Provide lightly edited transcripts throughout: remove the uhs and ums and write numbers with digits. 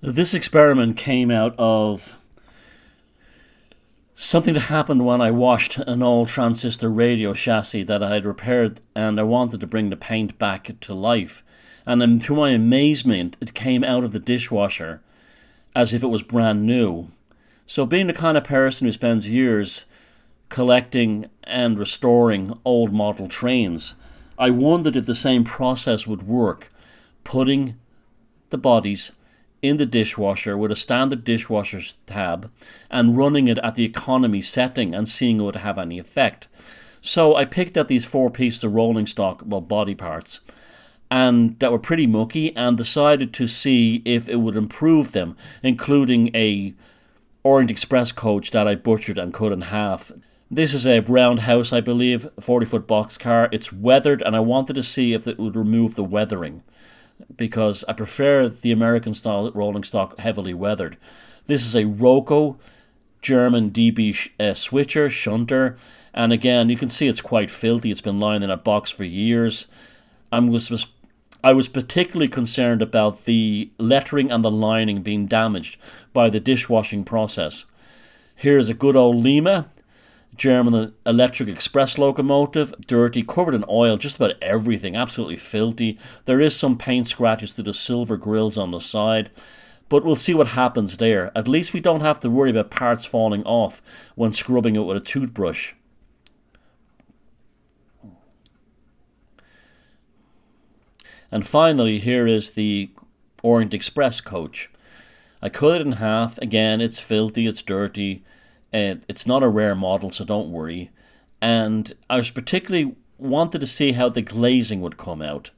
This experiment came out of something that happened when I washed an old transistor radio chassis that I had repaired, and I wanted to bring the paint back to life. And then, to my amazement, it came out of the dishwasher as if it was brand new. So, being the kind of person who spends years collecting and restoring old model trains, I wondered if the same process would work, putting the bodies in the dishwasher with a standard dishwasher tab and running it at the economy setting and seeing if it would have any effect. So I picked out these four pieces of rolling stock, well, body parts, and that were pretty mucky, and decided to see if it would improve them, including a Orient Express coach that I butchered and cut in half. This is a roundhouse, I believe, 40-foot boxcar. It's weathered, and I wanted to see if it would remove the weathering, because I prefer the American style rolling stock heavily weathered. This is a Roco German DB switcher, Shunter, and again, you can see it's quite filthy. It's been lying in a box for years. I was particularly concerned about the lettering and the lining being damaged by the dishwashing process. Here's a good old Lima German electric express locomotive, dirty, covered in oil, just about everything, absolutely filthy. There is some paint scratches to the silver grills on the side, but we'll see what happens there. At least we don't have to worry about parts falling off when scrubbing it with a toothbrush. And finally, here is the Orient Express coach. I cut it in half. Again, it's filthy, it's dirty. It's not a rare model, so don't worry. And I was particularly wanted to see how the glazing would come out.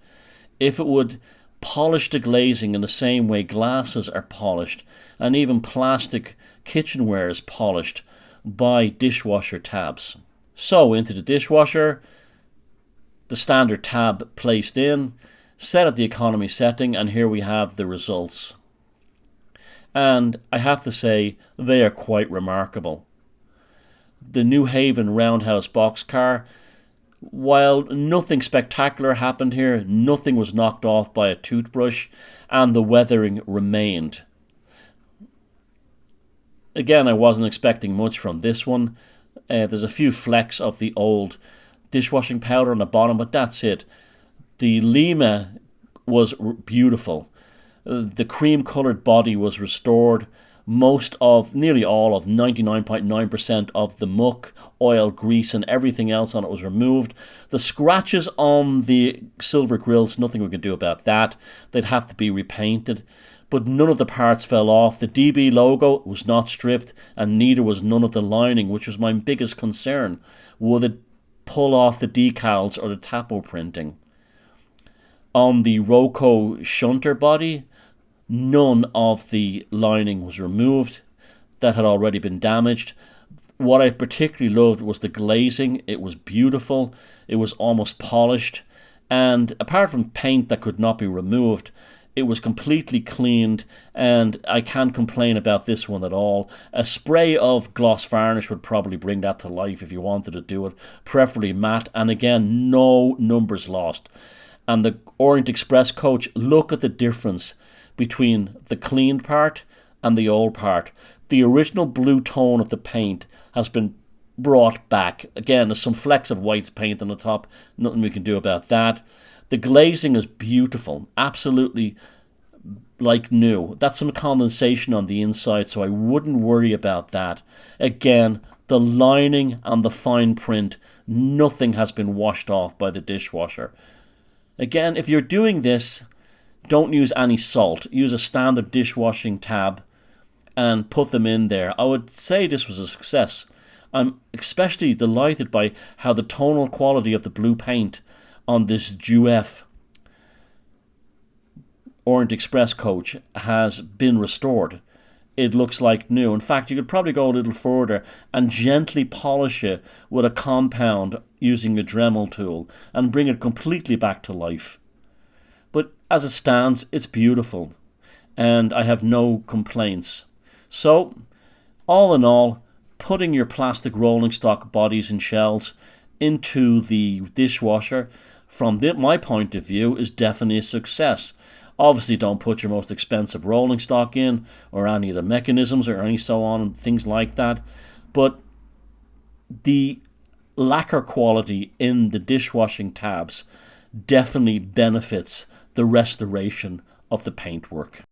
If it would polish the glazing in the same way glasses are polished, and even plastic kitchenware is polished by dishwasher tabs. So into the dishwasher, the standard tab placed in, set at the economy setting, and here we have the results. And I have to say, they are quite remarkable. The New Haven Roundhouse boxcar, while nothing spectacular happened here, nothing was knocked off by a toothbrush, and the weathering remained. Again, I wasn't expecting much from this one. There's a few flecks of the old dishwashing powder on the bottom, but that's it. The Lima was beautiful. The cream coloured body was restored. Nearly all of 99.9% of the muck, oil, grease, and everything else on it was removed. The scratches on the silver grills, nothing we can do about that. They'd have to be repainted. But none of the parts fell off. The DB logo was not stripped, and neither was none of the lining, which was my biggest concern. Would it pull off the decals or the tapo printing? On the Roco Shunter body, none of the lining was removed. That had already been damaged. What I particularly loved was the glazing. It was beautiful. It was almost polished. And apart from paint that could not be removed, it was completely cleaned, and I can't complain about this one at all. A spray of gloss varnish would probably bring that to life if you wanted to do it, preferably matte, and again, no numbers lost. And the Orient Express coach, look at the difference between the cleaned part and the old part. The original blue tone of the paint has been brought back. Again, there's some flecks of white paint on the top, nothing we can do about that. The glazing is beautiful, absolutely like new. That's some condensation on the inside, so I wouldn't worry about that. Again, the lining and the fine print, nothing has been washed off by the dishwasher. Again, if you're doing this, don't use any salt. Use a standard dishwashing tab and put them in there. I would say this was a success. I'm especially delighted by how the tonal quality of the blue paint on this GF Orient Express coach has been restored. It looks like new. In fact, you could probably go a little further and gently polish it with a compound using a Dremel tool and bring it completely back to life. But as it stands, it's beautiful, and I have no complaints. So, all in all, putting your plastic rolling stock bodies and shells into the dishwasher, from my point of view, is definitely a success. Obviously, don't put your most expensive rolling stock in, or any of the mechanisms, or any so on, and things like that. But the lacquer quality in the dishwashing tabs definitely benefits the restoration of the paintwork.